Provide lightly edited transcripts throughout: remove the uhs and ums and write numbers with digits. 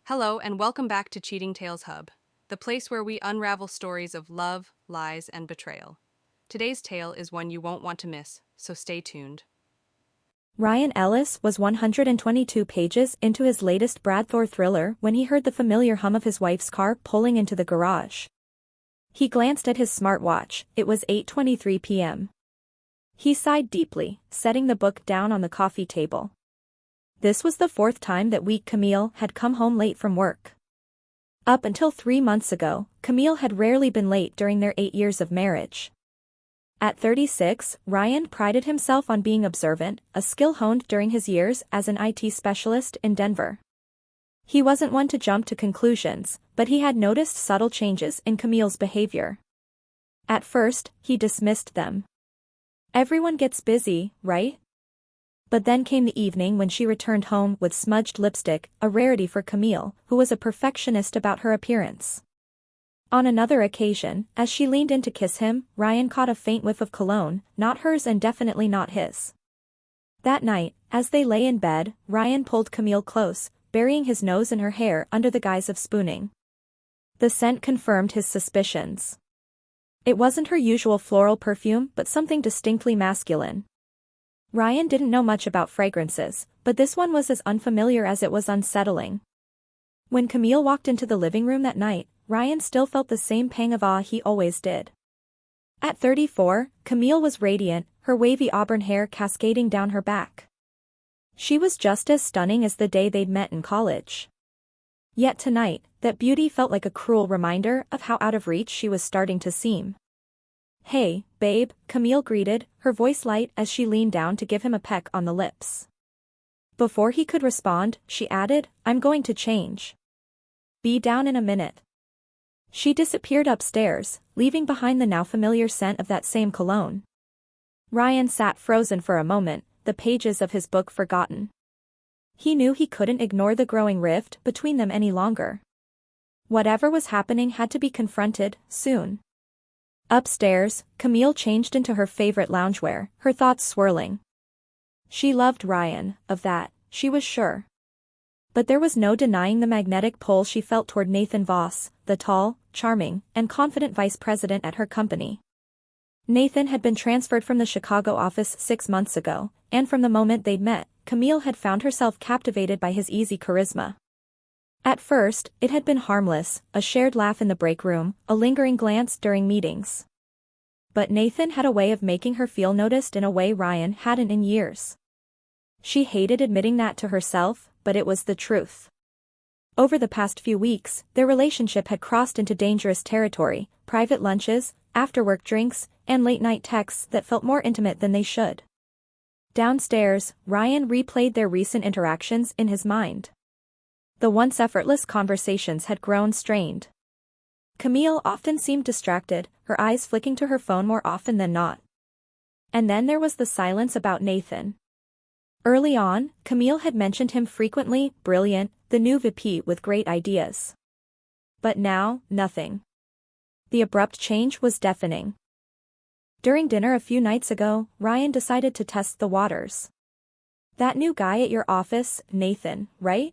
Hello, and welcome back to Cheating Tales Hub, the place where we unravel stories of love, lies, and betrayal. Today's tale is one you won't want to miss, so stay tuned. Ryan Ellis was 122 pages into his latest Bradthor thriller when he heard the familiar hum of his wife's car pulling into the garage. He glanced at his smartwatch. It was 8:23 p.m. He sighed deeply, setting the book down on the coffee table. This was the fourth time that week Camille had come home late from work. Up until 3 months ago, Camille had rarely been late during their 8 years of marriage. At 36, Ryan prided himself on being observant, a skill honed during his years as an IT specialist in Denver. He wasn't one to jump to conclusions, but he had noticed subtle changes in Camille's behavior. At first, he dismissed them. Everyone gets busy, right? But then came the evening when she returned home with smudged lipstick, a rarity for Camille, who was a perfectionist about her appearance. On another occasion, as she leaned in to kiss him, Ryan caught a faint whiff of cologne, not hers and definitely not his. That night, as they lay in bed, Ryan pulled Camille close, burying his nose in her hair under the guise of spooning. The scent confirmed his suspicions. It wasn't her usual floral perfume but something distinctly masculine. Ryan didn't know much about fragrances, but this one was as unfamiliar as it was unsettling. When Camille walked into the living room that night, Ryan still felt the same pang of awe he always did. At 34, Camille was radiant, her wavy auburn hair cascading down her back. She was just as stunning as the day they'd met in college. Yet tonight, that beauty felt like a cruel reminder of how out of reach she was starting to seem. "Hey, babe," Camille greeted, her voice light as she leaned down to give him a peck on the lips. Before he could respond, she added, "I'm going to change. Be down in a minute." She disappeared upstairs, leaving behind the now familiar scent of that same cologne. Ryan sat frozen for a moment, the pages of his book forgotten. He knew he couldn't ignore the growing rift between them any longer. Whatever was happening had to be confronted, soon. Upstairs, Camille changed into her favorite loungewear, her thoughts swirling. She loved Ryan, of that, she was sure. But there was no denying the magnetic pull she felt toward Nathan Voss, the tall, charming, and confident vice president at her company. Nathan had been transferred from the Chicago office 6 months ago, and from the moment they'd met, Camille had found herself captivated by his easy charisma. At first, it had been harmless, a shared laugh in the break room, a lingering glance during meetings. But Nathan had a way of making her feel noticed in a way Ryan hadn't in years. She hated admitting that to herself, but it was the truth. Over the past few weeks, their relationship had crossed into dangerous territory, private lunches, after-work drinks, and late-night texts that felt more intimate than they should. Downstairs, Ryan replayed their recent interactions in his mind. The once effortless conversations had grown strained. Camille often seemed distracted, her eyes flicking to her phone more often than not. And then there was the silence about Nathan. Early on, Camille had mentioned him frequently, brilliant, the new VP with great ideas. But now, nothing. The abrupt change was deafening. During dinner a few nights ago, Ryan decided to test the waters. "That new guy at your office, Nathan, right?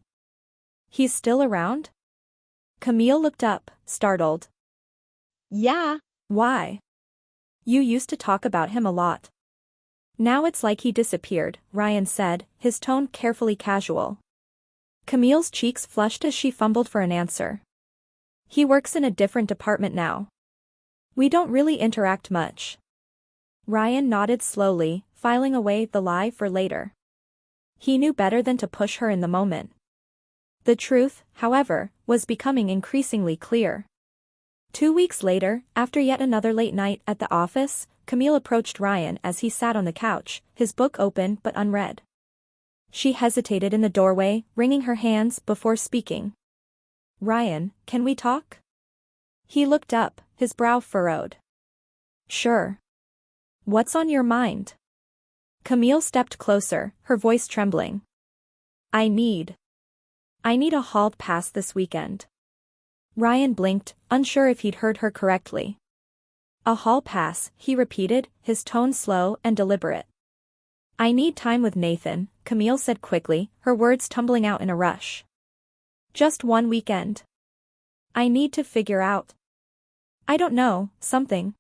He's still around?" Camille looked up, startled. Yeah, "Why? You used to talk about him a lot." "Now it's like he disappeared," Ryan said, his tone carefully casual. Camille's cheeks flushed as she fumbled for an answer. "He works in a different department now. We don't really interact much." Ryan nodded slowly, filing away the lie for later. He knew better than to push her in the moment. The truth, however, was becoming increasingly clear. 2 weeks later, after yet another late night at the office, Camille approached Ryan as he sat on the couch, his book open but unread. She hesitated in the doorway, wringing her hands before speaking. "Ryan, can we talk?" He looked up, his brow furrowed. "Sure. What's on your mind?" Camille stepped closer, her voice trembling. I need a hall pass this weekend." Ryan blinked, unsure if he'd heard her correctly. "A hall pass," he repeated, his tone slow and deliberate. "I need time with Nathan," Camille said quickly, her words tumbling out in a rush. Just one weekend. I need to figure out. I don't know, something.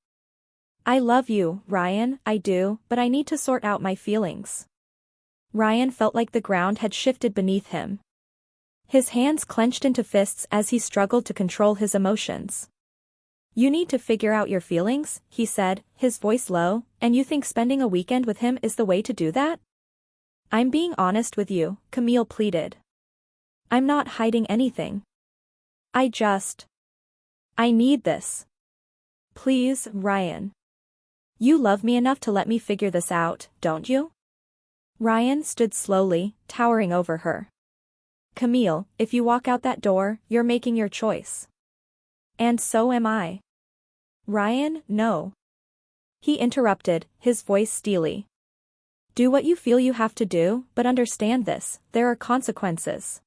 I love you, Ryan, I do, but I need to sort out my feelings. Ryan felt like the ground had shifted beneath him. His hands clenched into fists as he struggled to control his emotions. You need to figure out your feelings, he said, his voice low, and you think spending a weekend with him is the way to do that? I'm being honest with you, Camille pleaded. I'm not hiding anything. I need this. Please, Ryan. You love me enough to let me figure this out, don't you? Ryan stood slowly, towering over her. Camille, if you walk out that door, you're making your choice. And so am I. Ryan, no. He interrupted, his voice steely. Do what you feel you have to do, but understand this, there are consequences.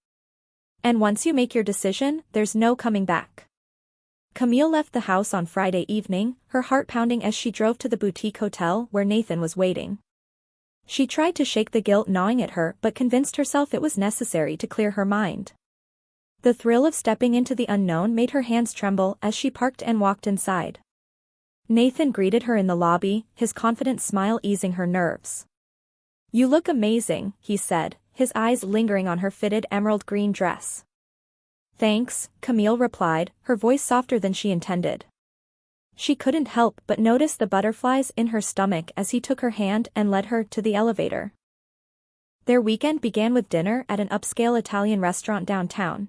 And once you make your decision, there's no coming back. Camille left the house on Friday evening, her heart pounding as she drove to the boutique hotel where Nathan was waiting. She tried to shake the guilt gnawing at her but convinced herself it was necessary to clear her mind. The thrill of stepping into the unknown made her hands tremble as she parked and walked inside. Nathan greeted her in the lobby, his confident smile easing her nerves. You look amazing, he said, his eyes lingering on her fitted emerald green dress. Thanks, Camille replied, her voice softer than she intended. She couldn't help but notice the butterflies in her stomach as he took her hand and led her to the elevator. Their weekend began with dinner at an upscale Italian restaurant downtown.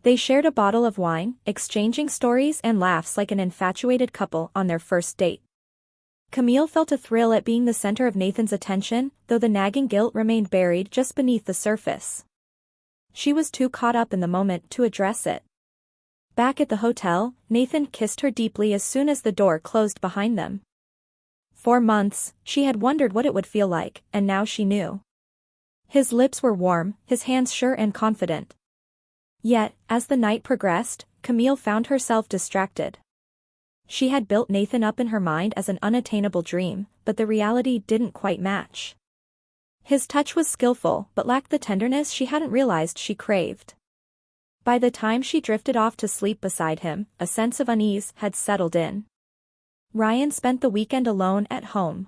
They shared a bottle of wine, exchanging stories and laughs like an infatuated couple on their first date. Camille felt a thrill at being the center of Nathan's attention, though the nagging guilt remained buried just beneath the surface. She was too caught up in the moment to address it. Back at the hotel, Nathan kissed her deeply as soon as the door closed behind them. For months, she had wondered what it would feel like, and now she knew. His lips were warm, his hands sure and confident. Yet, as the night progressed, Camille found herself distracted. She had built Nathan up in her mind as an unattainable dream, but the reality didn't quite match. His touch was skillful but lacked the tenderness she hadn't realized she craved. By the time she drifted off to sleep beside him, a sense of unease had settled in. Ryan spent the weekend alone at home.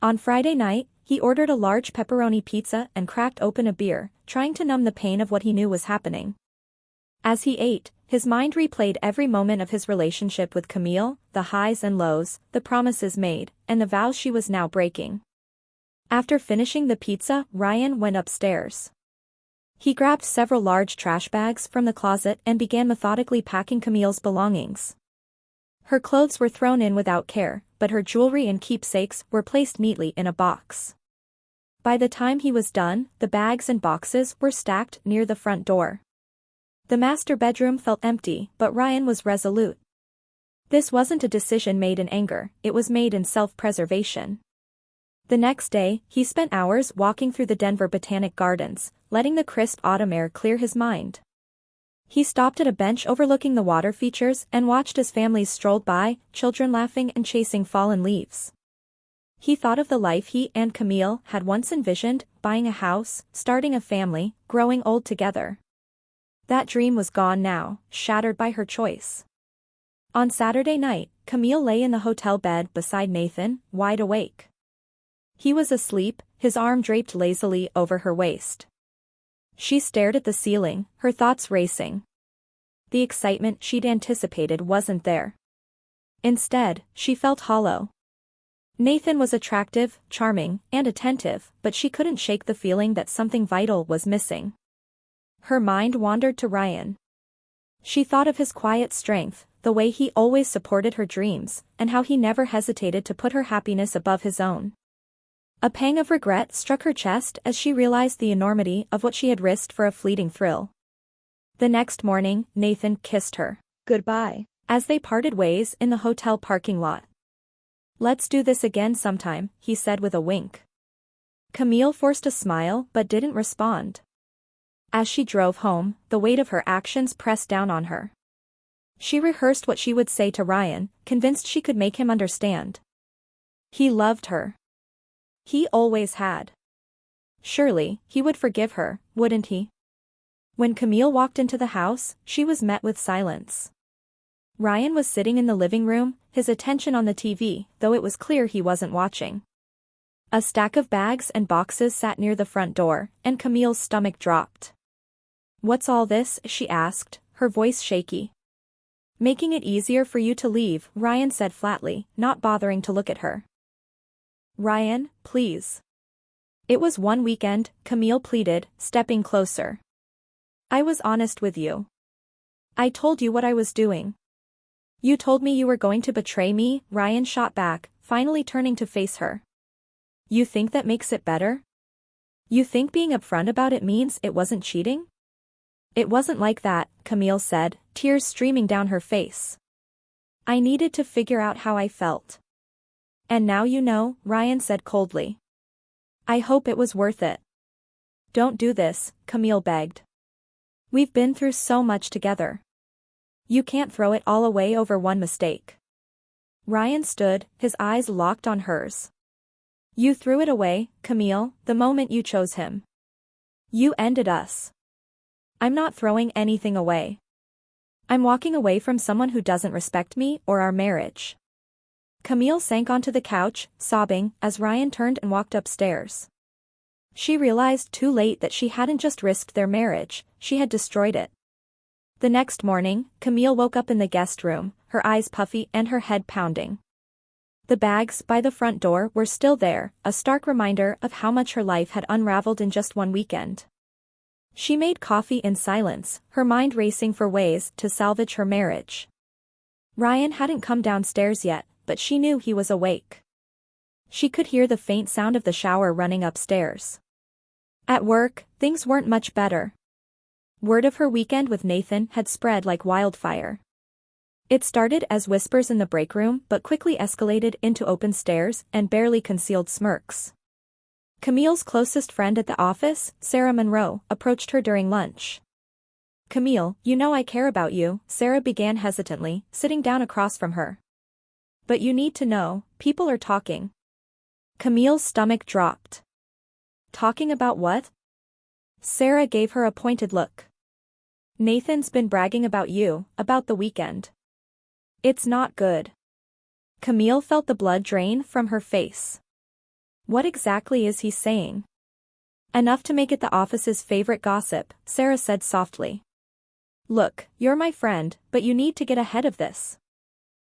On Friday night, he ordered a large pepperoni pizza and cracked open a beer, trying to numb the pain of what he knew was happening. As he ate, his mind replayed every moment of his relationship with Camille, the highs and lows, the promises made, and the vows she was now breaking. After finishing the pizza, Ryan went upstairs. He grabbed several large trash bags from the closet and began methodically packing Camille's belongings. Her clothes were thrown in without care, but her jewelry and keepsakes were placed neatly in a box. By the time he was done, the bags and boxes were stacked near the front door. The master bedroom felt empty, but Ryan was resolute. This wasn't a decision made in anger, it was made in self-preservation. The next day, he spent hours walking through the Denver Botanic Gardens, letting the crisp autumn air clear his mind. He stopped at a bench overlooking the water features and watched as families strolled by, children laughing and chasing fallen leaves. He thought of the life he and Camille had once envisioned, buying a house, starting a family, growing old together. That dream was gone now, shattered by her choice. On Saturday night, Camille lay in the hotel bed beside Nathan, wide awake. He was asleep, his arm draped lazily over her waist. She stared at the ceiling, her thoughts racing. The excitement she'd anticipated wasn't there. Instead, she felt hollow. Nathan was attractive, charming, and attentive, but she couldn't shake the feeling that something vital was missing. Her mind wandered to Ryan. She thought of his quiet strength, the way he always supported her dreams, and how he never hesitated to put her happiness above his own. A pang of regret struck her chest as she realized the enormity of what she had risked for a fleeting thrill. The next morning, Nathan kissed her Goodbye. as they parted ways in the hotel parking lot. Let's do this again sometime, he said with a wink. Camille forced a smile but didn't respond. As she drove home, the weight of her actions pressed down on her. She rehearsed what she would say to Ryan, convinced she could make him understand. He loved her. He always had. Surely, he would forgive her, wouldn't he? When Camille walked into the house, she was met with silence. Ryan was sitting in the living room, his attention on the TV, though it was clear he wasn't watching. A stack of bags and boxes sat near the front door, and Camille's stomach dropped. "What's all this?" she asked, her voice shaky. "Making it easier for you to leave," Ryan said flatly, not bothering to look at her. "Ryan, please." "It was one weekend," Camille pleaded, stepping closer. "I was honest with you. I told you what I was doing. You told me you were going to betray me," Ryan shot back, finally turning to face her. "You think that makes it better? You think being upfront about it means it wasn't cheating?" "It wasn't like that," Camille said, tears streaming down her face. "I needed to figure out how I felt. And now you know," Ryan said coldly. "I hope it was worth it." "Don't do this," Camille begged. "We've been through so much together. You can't throw it all away over one mistake." Ryan stood, his eyes locked on hers. "You threw it away, Camille, the moment you chose him. You ended us." "I'm not throwing anything away. I'm walking away from someone who doesn't respect me or our marriage." Camille sank onto the couch, sobbing, as Ryan turned and walked upstairs. She realized too late that she hadn't just risked their marriage, she had destroyed it. The next morning, Camille woke up in the guest room, her eyes puffy and her head pounding. The bags by the front door were still there, a stark reminder of how much her life had unraveled in just one weekend. She made coffee in silence, her mind racing for ways to salvage her marriage. Ryan hadn't come downstairs yet, but she knew he was awake. She could hear the faint sound of the shower running upstairs. At work, things weren't much better. Word of her weekend with Nathan had spread like wildfire. It started as whispers in the break room but quickly escalated into open stares and barely concealed smirks. Camille's closest friend at the office, Sarah Monroe, approached her during lunch. "Camille, you know I care about you," Sarah began hesitantly, sitting down across from her. "But you need to know, people are talking." Camille's stomach dropped. "Talking about what?" Sarah gave her a pointed look. "Nathan's been bragging about you, about the weekend. It's not good." Camille felt the blood drain from her face. "What exactly is he saying?" "Enough to make it the office's favorite gossip," Sarah said softly. "Look, you're my friend, but you need to get ahead of this.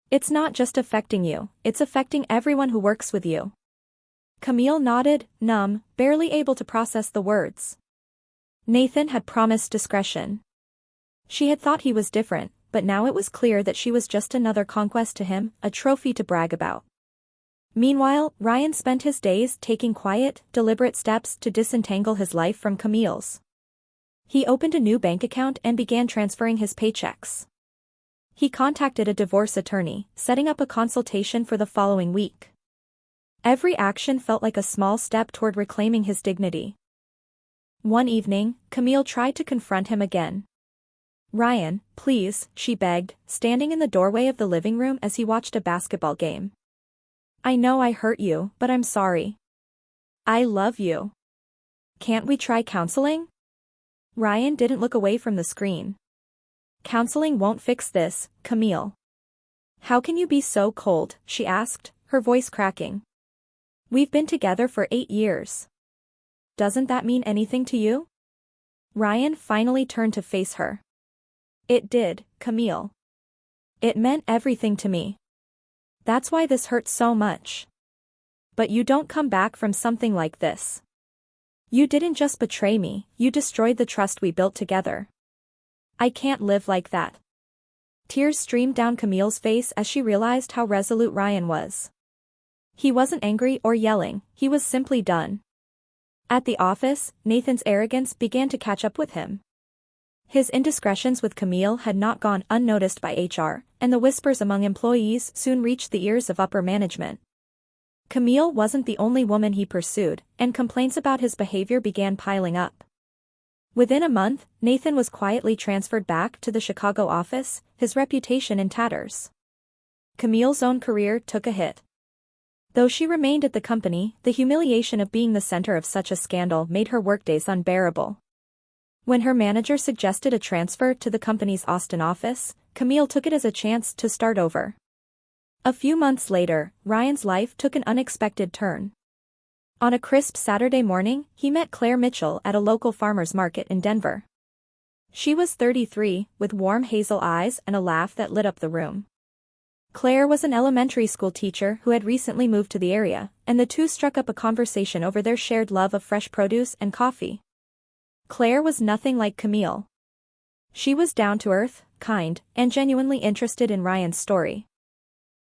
It's not just affecting you, it's affecting everyone who works with you." Camille nodded, numb, barely able to process the words. Nathan had promised discretion. She had thought he was different, but now it was clear that she was just another conquest to him, a trophy to brag about. Meanwhile, Ryan spent his days taking quiet, deliberate steps to disentangle his life from Camille's. He opened a new bank account and began transferring his paychecks. He contacted a divorce attorney, setting up a consultation for the following week. Every action felt like a small step toward reclaiming his dignity. One evening, Camille tried to confront him again. "Ryan, please," she begged, standing in the doorway of the living room as he watched a basketball game. "I know I hurt you, but I'm sorry. I love you. Can't we try counseling?" Ryan didn't look away from the screen. "Counseling won't fix this, Camille." "How can you be so cold?" she asked, her voice cracking. "We've been together for 8 years. Doesn't that mean anything to you?" Ryan finally turned to face her. "It did, Camille. It meant everything to me. That's why this hurts so much. But you don't come back from something like this. You didn't just betray me, you destroyed the trust we built together. I can't live like that." Tears streamed down Camille's face as she realized how resolute Ryan was. He wasn't angry or yelling, he was simply done. At the office, Nathan's arrogance began to catch up with him. His indiscretions with Camille had not gone unnoticed by HR, and the whispers among employees soon reached the ears of upper management. Camille wasn't the only woman he pursued, and complaints about his behavior began piling up. Within a month, Nathan was quietly transferred back to the Chicago office, his reputation in tatters. Camille's own career took a hit. Though she remained at the company, the humiliation of being the center of such a scandal made her workdays unbearable. When her manager suggested a transfer to the company's Austin office, Camille took it as a chance to start over. A few months later, Ryan's life took an unexpected turn. On a crisp Saturday morning, he met Claire Mitchell at a local farmer's market in Denver. She was 33, with warm hazel eyes and a laugh that lit up the room. Claire was an elementary school teacher who had recently moved to the area, and the two struck up a conversation over their shared love of fresh produce and coffee. Claire was nothing like Camille. She was down-to-earth, kind, and genuinely interested in Ryan's story.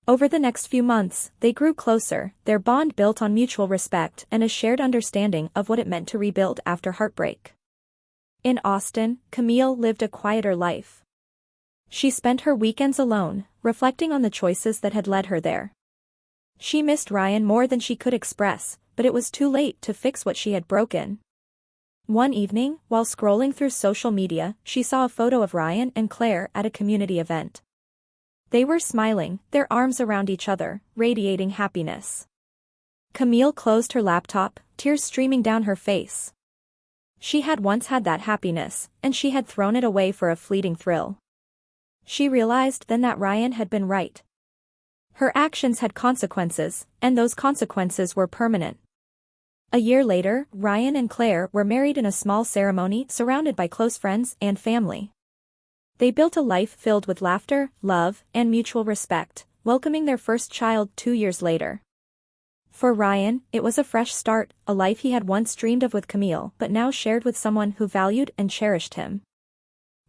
Over the next few months, they grew closer, their bond built on mutual respect and a shared understanding of what it meant to rebuild after heartbreak. In Austin, Camille lived a quieter life. She spent her weekends alone, reflecting on the choices that had led her there. She missed Ryan more than she could express, but it was too late to fix what she had broken. One evening, while scrolling through social media, she saw a photo of Ryan and Claire at a community event. They were smiling, their arms around each other, radiating happiness. Camille closed her laptop, tears streaming down her face. She had once had that happiness, and she had thrown it away for a fleeting thrill. She realized then that Ryan had been right. Her actions had consequences, and those consequences were permanent. A year later, Ryan and Claire were married in a small ceremony surrounded by close friends and family. They built a life filled with laughter, love, and mutual respect, welcoming their first child 2 years later. For Ryan, it was a fresh start, a life he had once dreamed of with Camille but now shared with someone who valued and cherished him.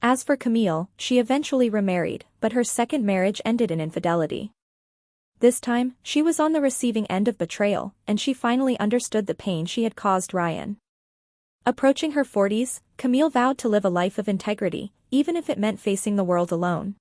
As for Camille, she eventually remarried, but her second marriage ended in infidelity. This time, she was on the receiving end of betrayal, and she finally understood the pain she had caused Ryan. Approaching her 40s, Camille vowed to live a life of integrity, even if it meant facing the world alone.